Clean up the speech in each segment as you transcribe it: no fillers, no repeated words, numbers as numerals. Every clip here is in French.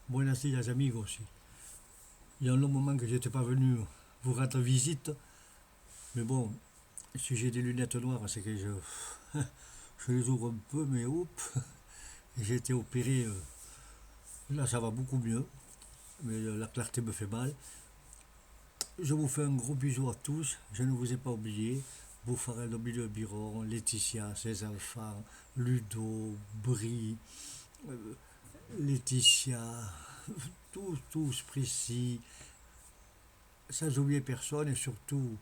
Buenos días amigos. Il y a un long moment que je n'étais pas venu vous rendre visite, mais bon, si j'ai des lunettes noires, c'est que je les ouvre un peu, mais oups, j'ai été opéré, là ça va beaucoup mieux, mais la clarté me fait mal. Je vous fais un gros bisou à tous, je ne vous ai pas oublié. Bouffarel, Nobile Biron, Laetitia, ses enfants, Ludo, Brie, euh, Laetitia, tous précis, sans oublier personne et surtout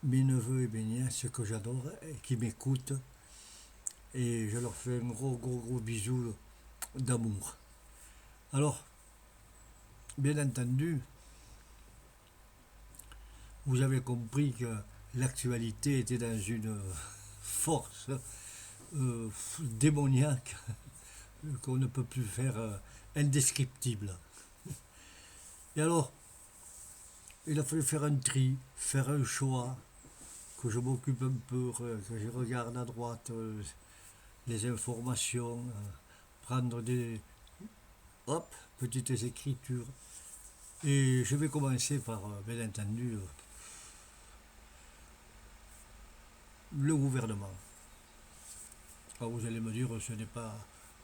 mes neveux et mes nièces que j'adore et qui m'écoutent. Et je leur fais un gros bisou d'amour. Alors, bien entendu, vous avez compris que l'actualité était dans une force démoniaque qu'on ne peut plus faire indescriptible. Et alors, il a fallu faire un tri, faire un choix, que je m'occupe un peu, que je regarde à droite les informations, prendre des hop, petites écritures. Et je vais commencer par, bien entendu, le gouvernement. Alors vous allez me dire, ce n'est pas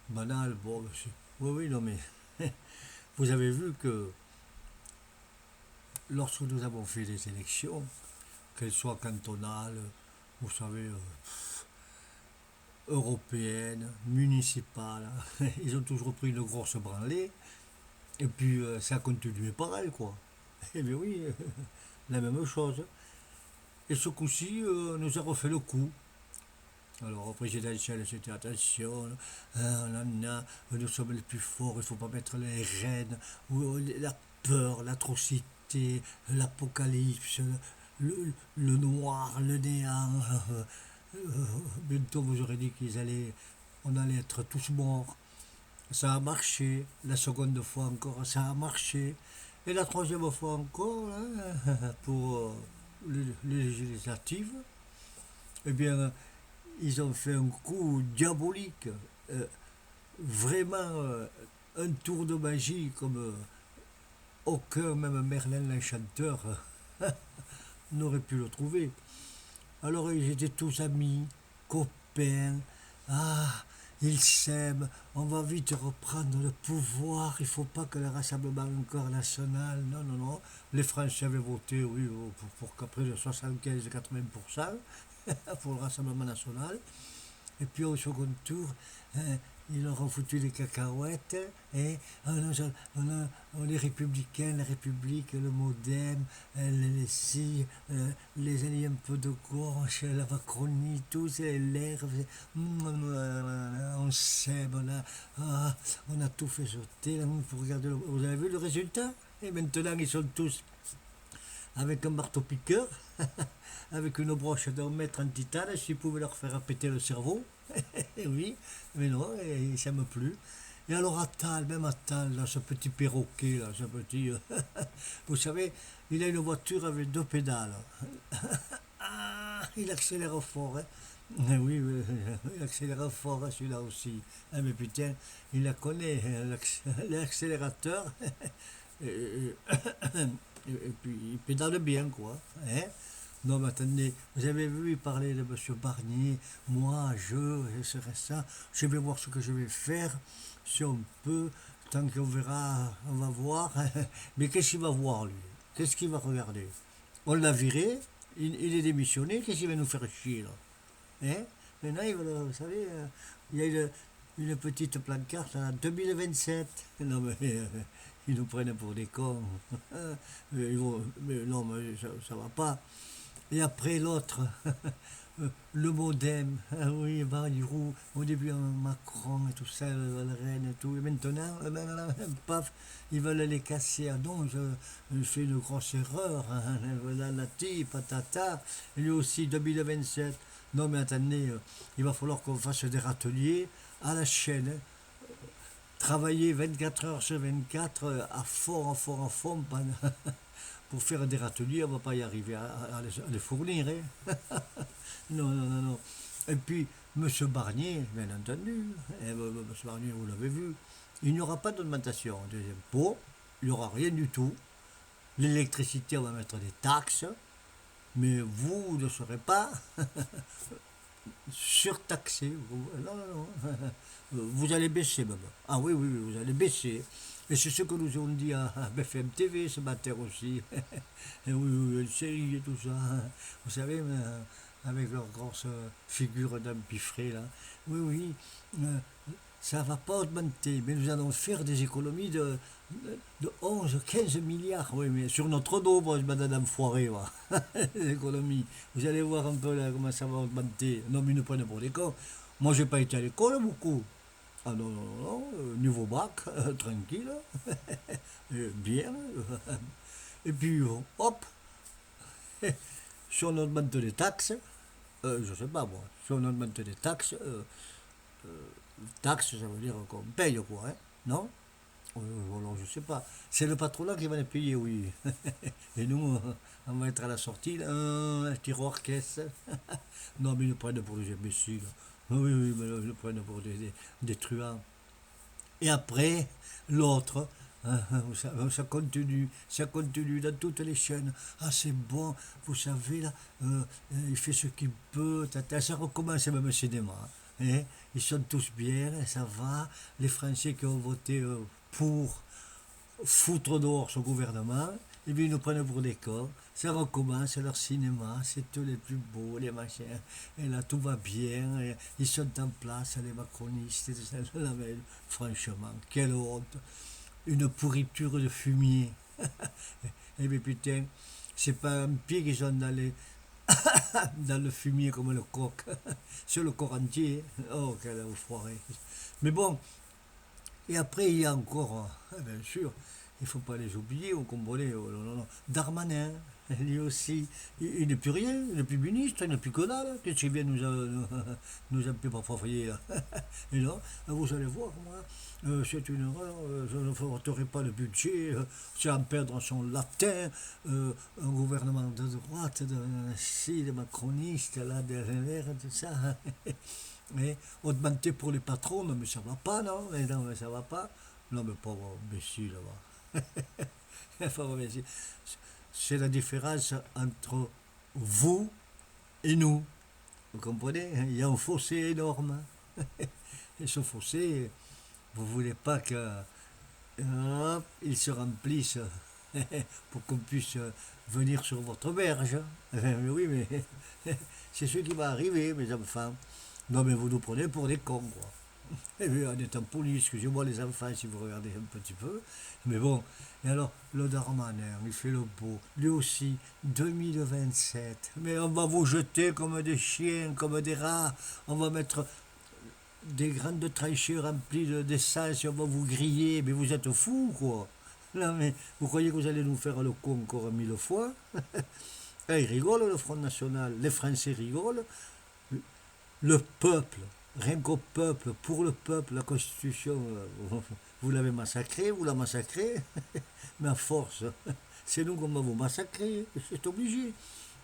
banal, bon, oui, non, mais vous avez vu que lorsque nous avons fait des élections, qu'elles soient cantonales, vous savez, européennes, municipales, ils ont toujours pris une grosse branlée, et puis ça a continué pareil, quoi. Eh bien oui, la même chose. Et ce coup-ci, nous a refait le coup. Alors, au présidentiel, c'était attention, nous sommes les plus forts, il ne faut pas mettre les rênes, ou la peur, l'atrocité, l'apocalypse, le noir, le néant. Bientôt, vous aurez dit on allait être tous morts. Ça a marché. La seconde fois encore, ça a marché. Et la troisième fois encore, hein, pour les législatives, eh bien, ils ont fait un coup diabolique. Euh, Vraiment un tour de magie comme aucun, même Merlin l'enchanteur, n'aurait pu le trouver. Alors ils étaient tous amis, copains. Ah, ils s'aiment. On va vite reprendre le pouvoir. Il ne faut pas que le Rassemblement encore national. Non, non, non. Les Français avaient voté, oui, pour qu'après de 75-80% pour le Rassemblement national. Et puis au second tour, hein, ils leur ont foutu des cacahuètes. Et les républicains, la République, le Modem, les alliés un peu de gauche, la Macronie, tous les LR. On s'aime, on a tout fait sauter. Là, vous, regardez, vous avez vu le résultat? Et maintenant, ils sont tous avec un marteau-piqueur, avec une broche d'un mètre en titane, s'ils pouvaient leur faire péter le cerveau. Oui, mais non, ils ne s'aiment plus. Et alors Attal, même Attal, là, ce petit perroquet, là, ce petit... vous savez, il a une voiture avec deux pédales. Ah, il accélère fort, hein. Oui, oui, il accélère fort, hein, celui-là aussi. Ah, mais putain, il la connaît, hein, l'accélérateur. Et, et- et puis il pédale bien, quoi. Hein. Non, mais attendez, vous avez vu, il parlait de Monsieur Barnier. Moi, je serai ça. Je vais voir ce que je vais faire, si on peut. Tant qu'on verra, on va voir. Mais qu'est-ce qu'il va voir, lui? Qu'est-ce qu'il va regarder? On l'a viré, il est démissionné, qu'est-ce qu'il va nous faire chier, là? Hein. Maintenant, vous savez, il y a une petite pancarte à 2027. Non, mais ils nous prennent pour des cons. Mais non, mais ça va pas. Et après l'autre, le modem, ah oui, Bayrou, au début Macron et tout ça, le Rennes et tout, et maintenant, paf, ils veulent les casser. Ah non, je fais une grosse erreur, hein, la nati, patata, et lui aussi 2027. Non mais attendez, il va falloir qu'on fasse des râteliers à la chaîne, hein. Travailler 24 heures sur 24 à fond, pour faire des râteliers, on ne va pas y arriver à les fournir, hein. Non, non, non, non. Et puis, M. Barnier, bien entendu, M. Barnier, vous l'avez vu, il n'y aura pas d'augmentation des impôts, il n'y aura rien du tout. L'électricité, on va mettre des taxes, mais vous ne serez pas surtaxé. Non, non, non. Vous allez baisser même. Ah oui, oui, oui, vous allez baisser. Et c'est ce que nous ont dit à BFM TV ce matin aussi. Et oui, oui, une série et tout ça. Vous savez, avec leur grosse figure d'empiffré là. Oui, oui. Ça ne va pas augmenter, mais nous allons faire des économies de 11, 15 milliards. Oui, mais sur notre dos, moi, madame Foiré, va. Les économies. Vous allez voir un peu là, comment ça va augmenter. Non, mais ne prenez pas des cons. Moi, j'ai pas été à l'école beaucoup. Ah non, non, non, non, niveau bac, tranquille, bien. Et puis, hop, si on augmente les taxes, je sais pas moi, si on augmente les taxes, taxes, ça veut dire qu'on paye quoi, hein, non? Alors, je sais pas. C'est le patronat qui va les payer, oui. Et nous, on va être à la sortie, là, un tiroir caisse. Non, mais ils nous prennent pour des imbéciles. Oui, oui, mais ils nous prennent pour des truands. Et après, l'autre, ça continue dans toutes les chaînes. Ah, c'est bon, vous savez, là, il fait ce qu'il peut, tata, ça recommence même au cinéma. Hein. Ils sont tous bien, ça va. Les Français qui ont voté pour foutre dehors ce gouvernement, et puis ils nous prennent pour des cons. Ça recommence leur cinéma, c'est tous les plus beaux, les machins. Et là, tout va bien, et ils sont en place, les macronistes, et tout ça. Là, mais, franchement, quelle honte. Une pourriture de fumier. Et puis putain, c'est pas un pied qui sont dans le fumier comme le coq. Sur le corps entier. Oh, quelle enfoiré. Mais bon, et après, il y a encore, bien sûr, il ne faut pas les oublier, vous comprenez, oh, non, non, non. Darmanin, lui aussi, il n'est plus rien, il n'est plus ministre, il n'est plus que dalle. Qu'est-ce qu'il vient nous appeler pour foyer là? Et là, vous allez voir, moi, c'est une erreur, je ne voterai pas le budget, c'est en perdre son latin, un gouvernement de droite, si, des macronistes, là, derrière, tout ça. Mais augmenter pour les patrons, non mais ça va pas, non, mais non, mais ça va pas. Non mais pauvre imbécile, là. Pauvre imbécile. C'est la différence entre vous et nous. Vous comprenez? Il y a un fossé énorme. Et ce fossé, vous voulez pas que hop, il se remplisse pour qu'on puisse venir sur votre berge. Mais oui, mais c'est ce qui va arriver, mes enfants. Non, mais vous nous prenez pour des cons, quoi. Eh bien, on est en police, excusez-moi les enfants si vous regardez un petit peu. Mais bon, et alors, le Darmanin, il fait le beau. Lui aussi, 2027. Mais on va vous jeter comme des chiens, comme des rats. On va mettre des grandes tranchées remplies d'essence et on va vous griller. Mais vous êtes fous, quoi. Non, mais vous croyez que vous allez nous faire le con encore 1000 fois? Eh, ils rigolent, le Front National. Les Français rigolent. Le peuple, rien qu'au peuple, pour le peuple, la Constitution, vous l'avez massacrée, vous la massacrez, mais à force, c'est nous qu'on va vous massacrer, c'est obligé.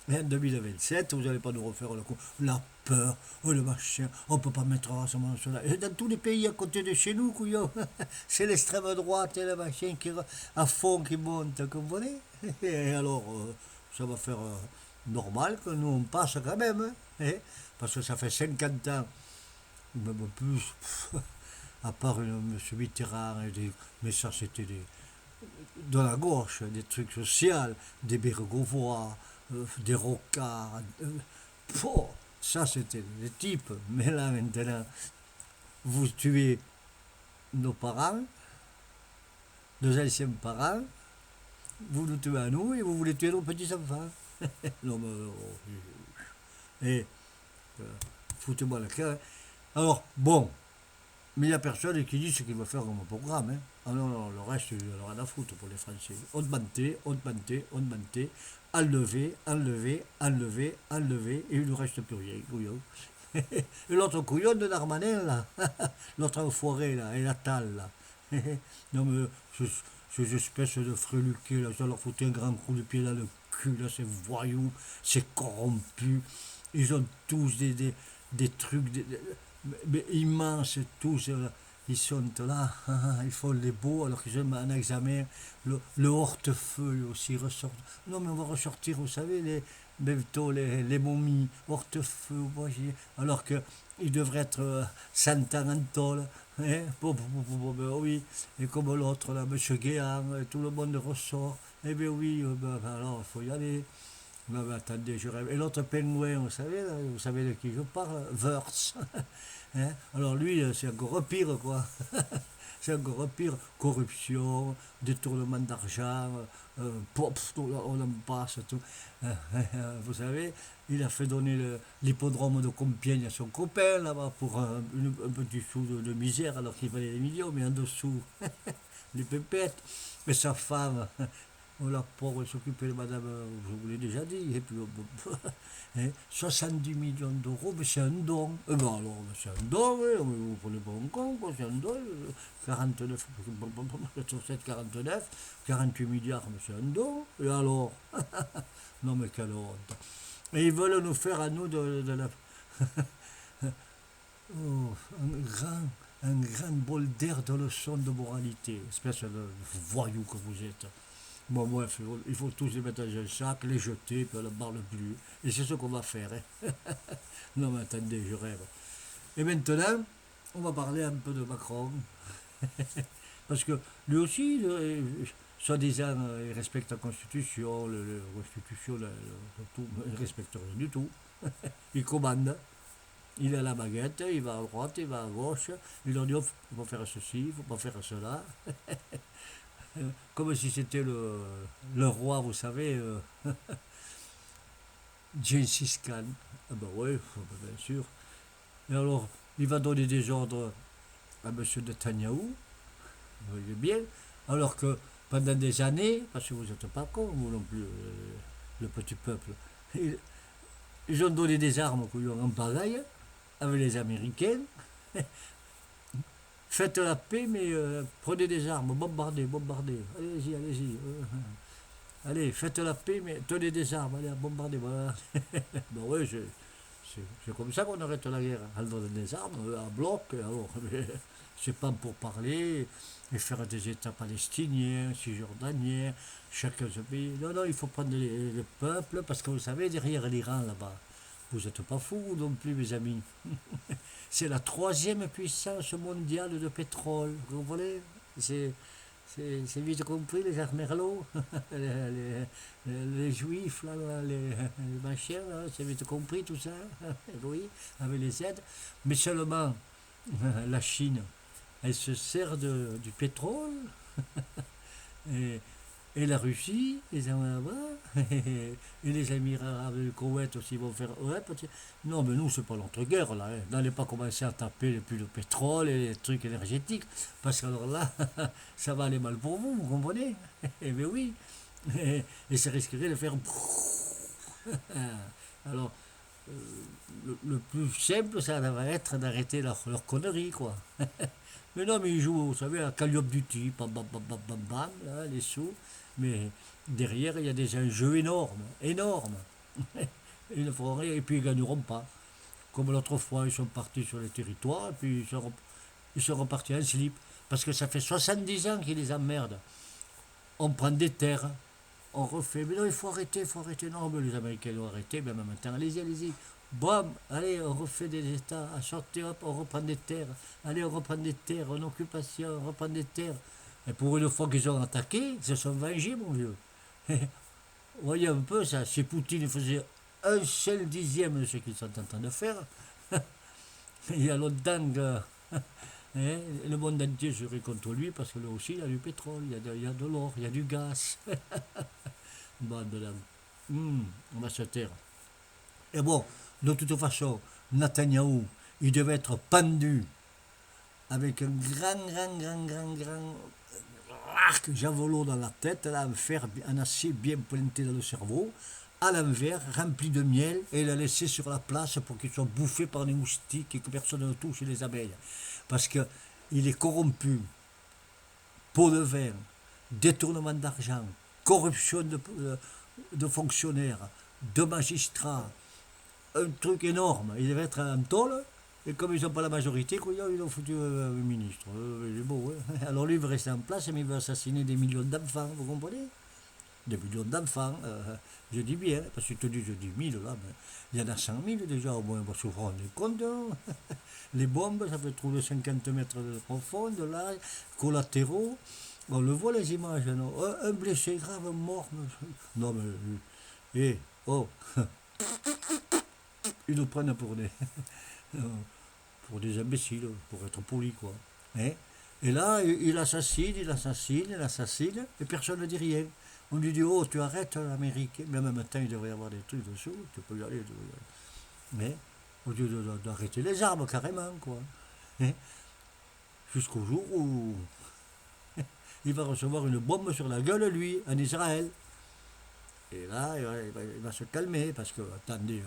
Et en 2027, vous n'allez pas nous refaire le coup. La peur, oh, le machin, on ne peut pas mettre un rassemblement national. Et dans tous les pays à côté de chez nous, couillon, c'est l'extrême droite et le machin qui, à fond qui monte, vous comprenez? Et alors, ça va faire normal que nous on passe quand même, hein, parce que ça fait 50 ans, même plus, à part M. Mitterrand, mais ça c'était de la gauche, des trucs sociaux, des Bérégovois, des Rocards, ça c'était des types. Mais là maintenant, vous tuez nos parents, nos anciens parents, vous nous tuez à nous et vous voulez tuer nos petits-enfants. Non, mais, et foutez-moi le cœur. Alors, bon, mais il n'y a personne qui dit ce qu'il va faire comme programme. Hein. Ah non, non, le reste, il n'y en a rien à foutre pour les Français. Augmenter, augmenter, augmenter, enlever, enlever, enlever, enlever, et il ne reste plus rien, couillon. Et l'autre couillon de Darmanin, là, l'autre enfoiré, là, et la talle, là. Non, mais ces espèces de freluqués, là, ça leur foutait un grand coup de pied dans le cul, là, ces voyous, ces corrompus. Ils ont tous des trucs mais immenses, tous. ils sont là, ils font les beaux, alors qu'ils ont un examen. Le hortefeuille aussi ressort. Non, mais on va ressortir, vous savez, bientôt les momies, hortefeuille, alors qu'ils devraient être 100 ans en tôle. Hein? Ben oui, et comme l'autre, là, Monsieur Guéant, tout le monde ressort. Eh bien oui, alors il faut y aller. Non, mais attendez, je rêve. Et l'autre pingouin, vous savez de qui je parle? Wurst. Hein? Alors lui, c'est encore pire, quoi. C'est encore pire. Corruption, détournement d'argent, on en passe, tout. Vous savez, il a fait donner l'hippodrome de Compiègne à son copain, là-bas, pour un petit sou de misère, alors qu'il valait des millions, mais en dessous, les pépettes. Mais sa femme, oh, la pauvre, elle s'occupait de madame, je vous l'ai déjà dit, et puis, hein, 70 millions d'euros, mais c'est un don. Eh ben alors, c'est un don, hein, vous prenez pas en compte, quoi, c'est un don. 49, 47, 49, 48 milliards, mais c'est un don. Et alors? Non, mais quelle honte. Et ils veulent nous faire à nous de la. Oh, un grand bol d'air de leçon de moralité, espèce de voyou que vous êtes. Bon, bref, il faut tous les mettre dans un sac, les jeter, puis on ne parle plus. Et c'est ce qu'on va faire. Hein. Non, mais attendez, je rêve. Et maintenant, on va parler un peu de Macron. Parce que lui aussi, soi-disant, il respecte la Constitution, la Constitution, tout, il ne respecte rien du tout. Il commande. Il a la baguette, il va à droite, il va à gauche. Il leur dit, oh, il faut faire ceci, il ne faut pas faire cela. Comme si c'était le roi, vous savez, Gengis Khan. Ah ben oui, bien sûr. Et alors, il va donner des ordres à M. Netanyahou, vous voyez bien, alors que pendant des années, parce que vous n'êtes pas con, vous non plus, le petit peuple, ils ont donné des armes en pagaille avec les Américains. Faites la paix, mais prenez des armes, bombardez, bombardez. Allez-y, allez-y. Allez, faites la paix, mais tenez des armes, allez, bombardez. Voilà. Ben oui, c'est comme ça qu'on arrête la guerre. On donne des armes, à bloc, alors, c'est pas pour parler et faire des États palestiniens, cisjordaniens, chacun ce pays. Non, non, il faut prendre le peuple, parce que vous savez, derrière l'Iran, là-bas, vous n'êtes pas fous non plus, mes amis. C'est la troisième puissance mondiale de pétrole. Vous comprenez? C'est vite compris, les Armerlots, les Juifs, là, les machins, là, c'est vite compris tout ça. Oui, avec les aides. Mais seulement, la Chine, elle se sert du pétrole. Et, et la Russie, les là-bas, et les Émirats arabes, le Koweït aussi vont faire. Ouais, non, mais nous, c'est pas notre guerre, là. Hein. N'allez pas commencer à taper depuis le pétrole et les trucs énergétiques, parce que alors là, ça va aller mal pour vous, vous comprenez? Eh bien oui. Et ça risquerait de faire. Alors, euh, le plus simple, ça va être d'arrêter leur connerie, quoi. Mais non, mais ils jouent, vous savez, à Call of Duty, bam, bam, bam, bam, bam, bam, là, les sous. Mais derrière, il y a des enjeux énormes, énormes. Ils ne feront rien et puis ils ne gagneront pas. Comme l'autre fois, ils sont partis sur les territoires et puis ils sont repartis en slip. Parce que ça fait 70 ans qu'ils les emmerdent. On prend des terres, on refait. Mais non, il faut arrêter, il faut arrêter. Non, mais les Américains ont arrêté, mais en même temps, allez-y, allez-y. Bam, allez, on refait des États, à sortir, hop, on reprend des terres. Allez, on reprend des terres, en occupation, on reprend des terres. Et pour une fois qu'ils ont attaqué, ils se sont vengés, mon vieux. Vous voyez un peu ça, si Poutine faisait un seul dixième de ce qu'ils sont en train de faire, il y a longtemps que hein, le monde entier serait contre lui parce que là aussi il y a du pétrole, il y a de l'or, il y a du gaz. Bon, on va se taire. Et bon, de toute façon, Netanyahou, il devait être pendu avec un grand arc javelot dans la tête, là, en fer, en acier bien pointé dans le cerveau, à l'envers, rempli de miel, et le laisser sur la place pour qu'il soit bouffé par les moustiques et que personne ne touche les abeilles. Parce qu'il est corrompu, pot de vin, détournement d'argent, corruption de fonctionnaires, de magistrats, un truc énorme. Il devait être en tôle, Et comme ils n'ont pas la majorité, quoi, ils ont foutu un ministre. Il est beau, hein. Alors lui, il veut rester en place, mais il veut assassiner des millions d'enfants, vous comprenez? Des millions d'enfants, je dis bien, parce que je te dis, je dis 1000 là, mais il y en a 100 000 déjà au moins, parce que vous vous rendez compte, hein. Les bombes, ça peut trouver 50 mètres de profond, là, collatéraux, on le voit les images, non? Un blessé grave, mort, non mais, oh, ils nous prennent pour des imbéciles, pour être polis, quoi. Hein. Et là, il assassine, il assassine, il assassine, et personne ne dit rien. On lui dit, oh, tu arrêtes l'Amérique. Mais en même temps, il devrait y avoir des trucs dessous, tu peux y aller. Tu peux y aller. Mais, au lieu d'arrêter les armes, carrément, quoi. Hein. Jusqu'au jour où il va recevoir une bombe sur la gueule, lui, en Israël. Et là, il va se calmer, parce que, attendez,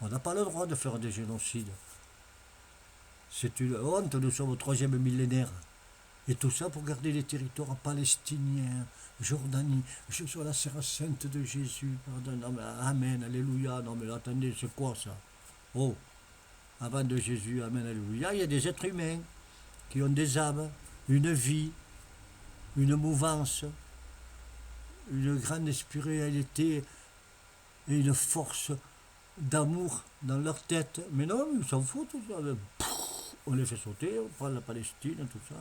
on n'a pas le droit de faire des génocides. C'est une honte, nous sommes au 3e millénaire. Et tout ça pour garder les territoires palestiniens, Jordanie, je suis la serre sainte de Jésus, pardon, non, mais Amen, Alléluia, non mais attendez, c'est quoi ça? Oh, avant de Jésus, Amen, Alléluia, il y a des êtres humains qui ont des âmes, une vie, une mouvance, une grande spiritualité et une force d'amour dans leur tête. Mais non, ils s'en foutent, tout ça. On les fait sauter, on prend la Palestine, tout ça.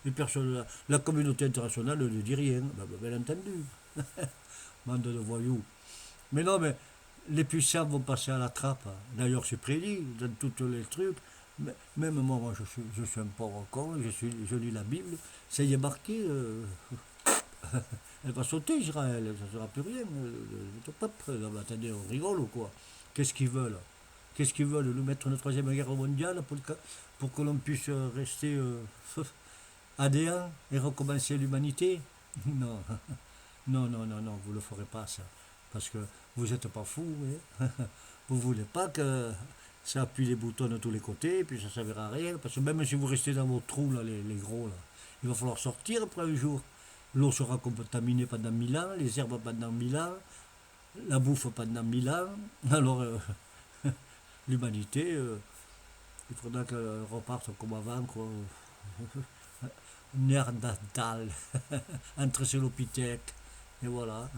Les personnes, la communauté internationale ne dit rien, bien entendu. Bande de voyous. Mais non, mais les puissants vont passer à la trappe. D'ailleurs, c'est prédit dans tous les trucs. Même moi je suis un pauvre con, je lis la Bible, ça y est marqué, elle va sauter Israël, ça ne sera plus rien. Attendez, on rigole ou quoi? Qu'est-ce qu'ils veulent? Qu'est-ce qu'ils veulent? Nous mettre une troisième guerre mondiale pour que l'on puisse rester adhérent et recommencer l'humanité? Non, non, non, non, non, vous ne le ferez pas ça. Parce que vous n'êtes pas fous. Hein. Vous ne voulez pas que ça appuie les boutons de tous les côtés, et puis ça ne servira à rien. Parce que même si vous restez dans vos trous, là, les gros, là, il va falloir sortir après un jour. L'eau sera contaminée pendant 1000 ans, les herbes pendant 1000 ans, la bouffe pendant 1000 ans. Alors, l'humanité, il faudra qu'elle reparte comme avant, quoi. Néandertal, Anthropithèque, et voilà.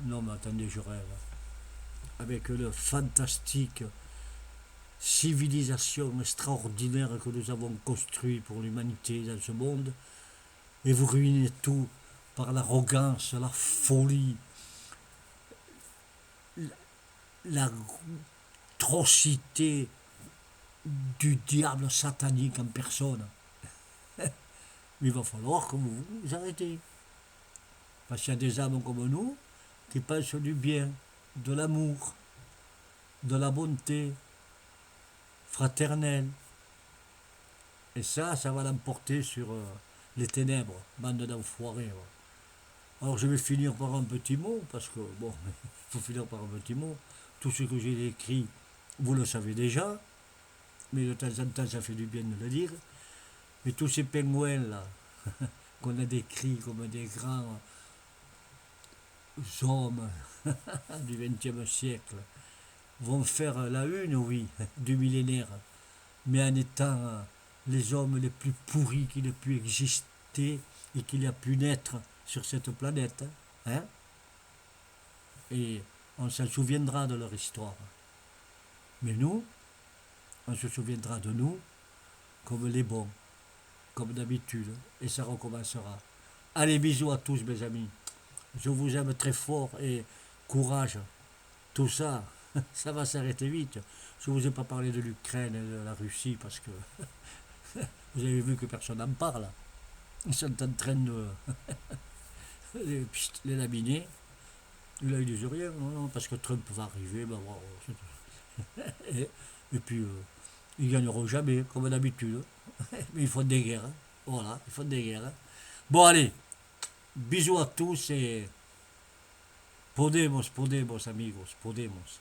Non, mais attendez, je rêve. Avec le fantastique civilisation extraordinaire que nous avons construit pour l'humanité dans ce monde, et vous ruinez tout par l'arrogance, la folie, l'atrocité du diable satanique en personne. Il va falloir que vous vous arrêtez. Parce qu'il y a des âmes comme nous qui pensent du bien, de l'amour, de la bonté fraternelle. Et ça va l'emporter sur les ténèbres, bande d'enfoirés. Alors je vais finir par un petit mot, parce que, bon, il faut finir par un petit mot. Tout ce que j'ai écrit, vous le savez déjà, mais de temps en temps, ça fait du bien de le dire. Mais tous ces pingouins-là, qu'on a décrits comme des grands hommes du XXe siècle, vont faire la une, oui, du millénaire, mais en étant les hommes les plus pourris qu'il ait pu exister et qu'il a pu naître sur cette planète. Hein? Et on s'en souviendra de leur histoire. Mais nous, on se souviendra de nous comme les bons, comme d'habitude, et ça recommencera. Allez, bisous à tous mes amis. Je vous aime très fort et courage. Tout ça, ça va s'arrêter vite. Je ne vous ai pas parlé de l'Ukraine et de la Russie parce que vous avez vu que personne n'en parle. Ils sont en train de les laminer. Et là, ils disent rien, non, parce que Trump va arriver. Ben, voilà, et puis, ils ne gagneront jamais, comme d'habitude. Mais ils font des guerres. Hein. Voilà, ils font des guerres. Hein. Bon, allez, bisous à tous et podemos, amigos, podemos.